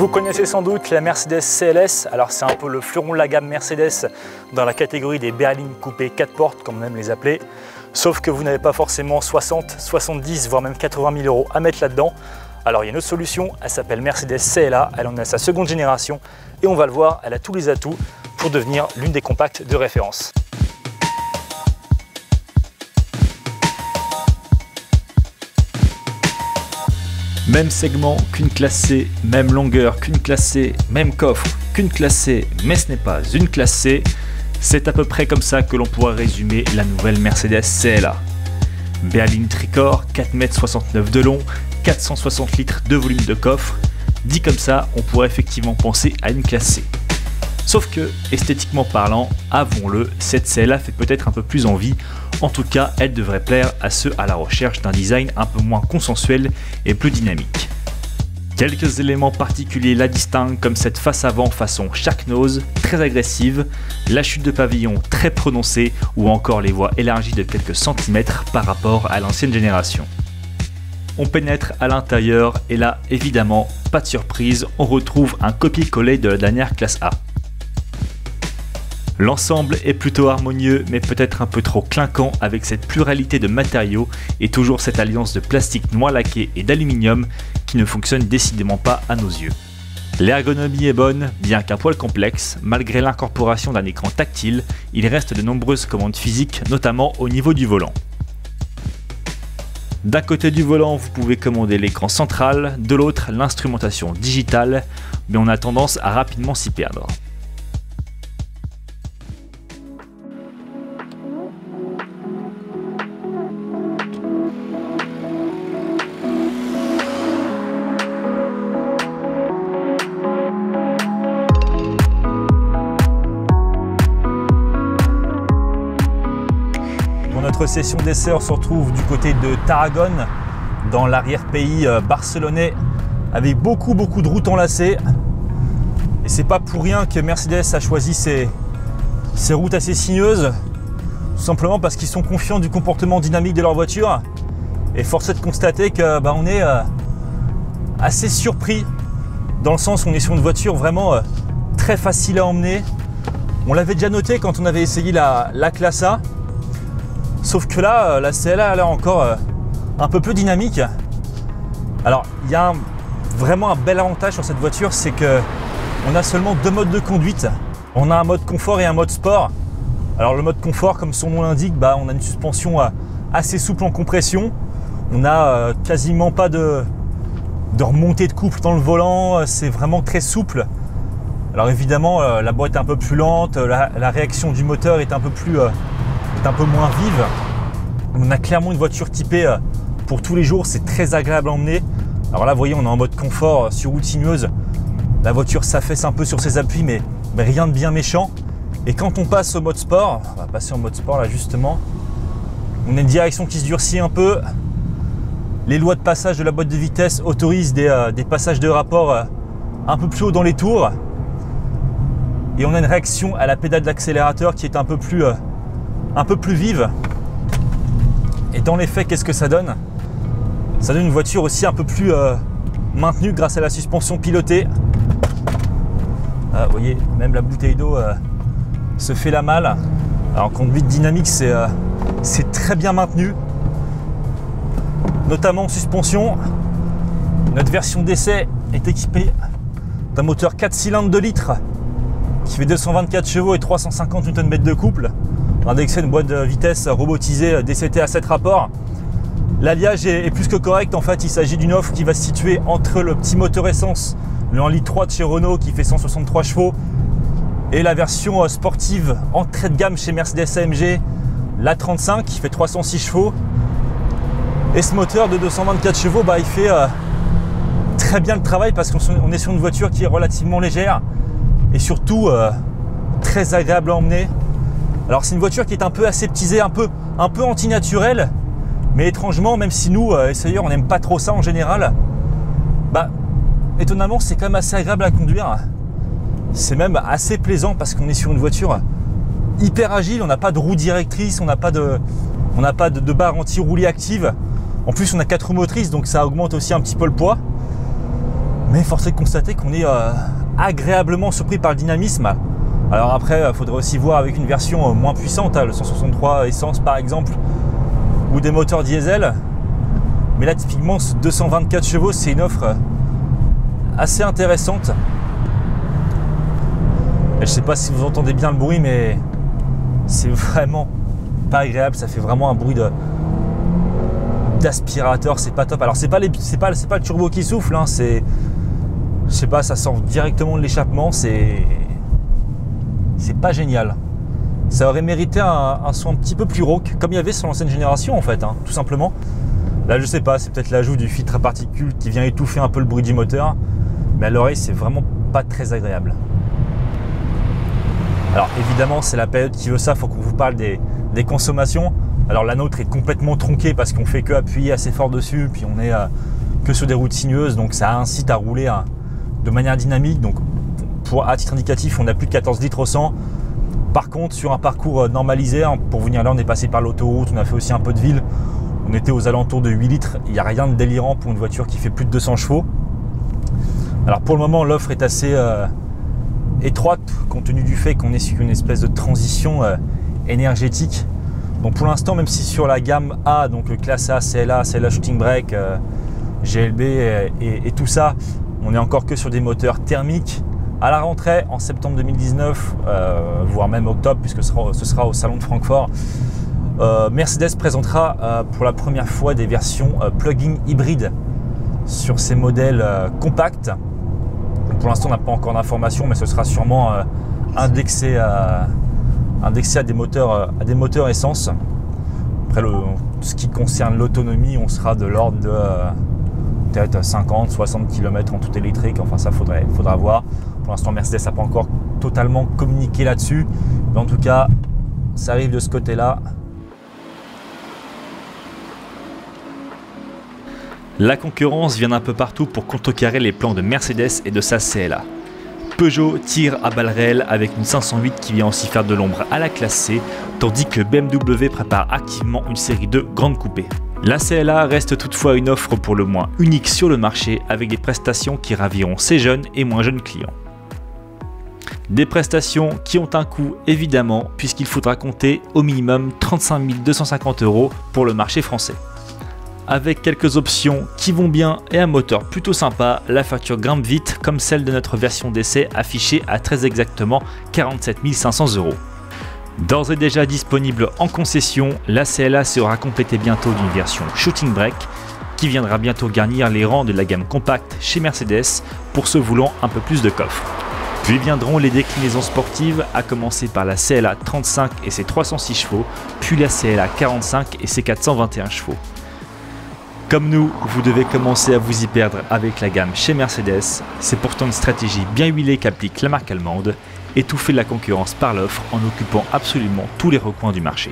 Vous connaissez sans doute la Mercedes CLS, alors c'est un peu le fleuron de la gamme Mercedes dans la catégorie des berlines coupées 4 portes comme on aime les appeler, sauf que vous n'avez pas forcément 60, 70 voire même 80 000 euros à mettre là-dedans. Alors il y a une autre solution, elle s'appelle Mercedes CLA, elle en a sa seconde génération et on va le voir, elle a tous les atouts pour devenir l'une des compacts de référence. Même segment qu'une classe C, même longueur qu'une classe C, même coffre qu'une classe C, mais ce n'est pas une classe C. C'est à peu près comme ça que l'on pourrait résumer la nouvelle Mercedes CLA. Berline tricorps, 4,69 m de long, 460 litres de volume de coffre. Dit comme ça, on pourrait effectivement penser à une classe C. Sauf que, esthétiquement parlant, avouons-le, cette CLA fait peut-être un peu plus envie. En tout cas, elle devrait plaire à ceux à la recherche d'un design un peu moins consensuel et plus dynamique. Quelques éléments particuliers la distinguent, comme cette face avant façon Shark Nose, très agressive, la chute de pavillon très prononcée ou encore les voies élargies de quelques centimètres par rapport à l'ancienne génération. On pénètre à l'intérieur et là, évidemment, pas de surprise, on retrouve un copier-coller de la dernière classe A. L'ensemble est plutôt harmonieux mais peut-être un peu trop clinquant avec cette pluralité de matériaux et toujours cette alliance de plastique noir laqué et d'aluminium qui ne fonctionne décidément pas à nos yeux. L'ergonomie est bonne, bien qu'un poil complexe, malgré l'incorporation d'un écran tactile, il reste de nombreuses commandes physiques, notamment au niveau du volant. D'un côté du volant, vous pouvez commander l'écran central, de l'autre l'instrumentation digitale, mais on a tendance à rapidement s'y perdre. Notre session d'essai, on se retrouve du côté de Tarragone, dans l'arrière-pays barcelonais, avec beaucoup de routes enlacées. Et c'est pas pour rien que Mercedes a choisi ces routes assez sinueuses, tout simplement parce qu'ils sont confiants du comportement dynamique de leur voiture. Et force est de constater que on est assez surpris, dans le sens où on est sur une voiture vraiment très facile à emmener. On l'avait déjà noté quand on avait essayé la classe A. Sauf que là, la CLA a l'air encore un peu plus dynamique. Alors, il y a vraiment un bel avantage sur cette voiture, c'est qu'on a seulement deux modes de conduite. On a un mode confort et un mode sport. Alors le mode confort, comme son nom l'indique, on a une suspension assez souple en compression. On n'a quasiment pas de remontée de couple dans le volant, c'est vraiment très souple. Alors évidemment, la boîte est un peu plus lente, la réaction du moteur est un peu moins vive. On a clairement une voiture typée pour tous les jours, c'est très agréable à emmener. Alors là, vous voyez, on est en mode confort sur route sinueuse. La voiture s'affaisse un peu sur ses appuis, mais rien de bien méchant. Et quand on passe au mode sport, on va passer en mode sport là justement, on a une direction qui se durcit un peu. Les lois de passage de la boîte de vitesse autorisent des passages de rapport un peu plus haut dans les tours. Et on a une réaction à la pédale d'accélérateur qui est un peu plus vive. Et dans les faits, qu'est-ce que ça donne? Ça donne une voiture aussi un peu plus maintenue grâce à la suspension pilotée. Vous voyez, même la bouteille d'eau se fait la malle. Alors en conduite dynamique, c'est très bien maintenu, notamment en suspension. Notre version d'essai est équipée d'un moteur 4 cylindres de litres qui fait 224 chevaux et 350 Nm de couple. Indexé une boîte de vitesse robotisée DCT à 7 rapports. L'alliage est plus que correct. En fait, il s'agit d'une offre qui va se situer entre le petit moteur essence, le 1,3 litre de chez Renault qui fait 163 chevaux, et la version sportive entrée de gamme chez Mercedes AMG, la 35 qui fait 306 chevaux. Et ce moteur de 224 chevaux, il fait très bien le travail parce qu'on est sur une voiture qui est relativement légère et surtout très agréable à emmener. Alors c'est une voiture qui est un peu aseptisée, un peu antinaturelle, mais étrangement, même si nous, essayeurs, on n'aime pas trop ça en général, étonnamment c'est quand même assez agréable à conduire. C'est même assez plaisant parce qu'on est sur une voiture hyper agile, on n'a pas de roue directrice, on n'a pas de barre anti-roulis active. En plus on a 4 roues motrices, donc ça augmente aussi un petit peu le poids. Mais force est de constater qu'on est agréablement surpris par le dynamisme. Alors après, il faudrait aussi voir avec une version moins puissante, le 163 essence par exemple, ou des moteurs diesel. Mais là typiquement ce 224 chevaux, c'est une offre assez intéressante. Et je sais pas si vous entendez bien le bruit, mais c'est vraiment pas agréable. Ça fait vraiment un bruit d'aspirateur, c'est pas top. Alors c'est pas le turbo qui souffle, hein, c'est, je sais pas, ça sort directement de l'échappement, c'est pas génial. Ça aurait mérité un son un petit peu plus rauque, comme il y avait sur l'ancienne génération en fait, hein, tout simplement. Là je sais pas, c'est peut-être l'ajout du filtre à particules qui vient étouffer un peu le bruit du moteur, mais à l'oreille c'est vraiment pas très agréable. Alors évidemment c'est la période qui veut ça, il faut qu'on vous parle des consommations. Alors la nôtre est complètement tronquée parce qu'on fait que appuyer assez fort dessus, puis on est que sur des routes sinueuses, donc ça incite à rouler de manière dynamique. Donc à titre indicatif, on a plus de 14 litres au 100. Par contre, sur un parcours normalisé, hein, pour venir là, on est passé par l'autoroute, on a fait aussi un peu de ville. On était aux alentours de 8 litres. Il n'y a rien de délirant pour une voiture qui fait plus de 200 chevaux. Alors pour le moment, l'offre est assez étroite, compte tenu du fait qu'on est sur une espèce de transition énergétique. Donc pour l'instant, même si sur la gamme A, donc classe A, CLA Shooting Brake, GLB et tout ça, on est encore que sur des moteurs thermiques. À la rentrée, en septembre 2019, voire même octobre, puisque ce sera au salon de Francfort, Mercedes présentera pour la première fois des versions plug-in hybrides sur ces modèles compacts. Pour l'instant, on n'a pas encore d'informations, mais ce sera sûrement indexé à des moteurs essence. Après, ce qui concerne l'autonomie, on sera de l'ordre de peut-être 50-60 km en tout électrique. Enfin, ça faudra voir. Pour l'instant, Mercedes n'a pas encore totalement communiqué là-dessus. Mais en tout cas, ça arrive de ce côté-là. La concurrence vient d'un peu partout pour contrecarrer les plans de Mercedes et de sa CLA. Peugeot tire à balles réelles avec une 508 qui vient aussi faire de l'ombre à la classe C, tandis que BMW prépare activement une série de grandes coupées. La CLA reste toutefois une offre pour le moins unique sur le marché, avec des prestations qui raviront ses jeunes et moins jeunes clients. Des prestations qui ont un coût évidemment, puisqu'il faudra compter au minimum 35 250 € pour le marché français. Avec quelques options qui vont bien et un moteur plutôt sympa, la facture grimpe vite comme celle de notre version d'essai affichée à très exactement 47 500 €. D'ores et déjà disponible en concession, la CLA sera complétée bientôt d'une version Shooting Brake qui viendra bientôt garnir les rangs de la gamme compacte chez Mercedes pour ceux voulant un peu plus de coffre. Puis viendront les déclinaisons sportives, à commencer par la CLA 35 et ses 306 chevaux, puis la CLA 45 et ses 421 chevaux. Comme nous, vous devez commencer à vous y perdre avec la gamme chez Mercedes. C'est pourtant une stratégie bien huilée qu'applique la marque allemande, étouffer la concurrence par l'offre en occupant absolument tous les recoins du marché.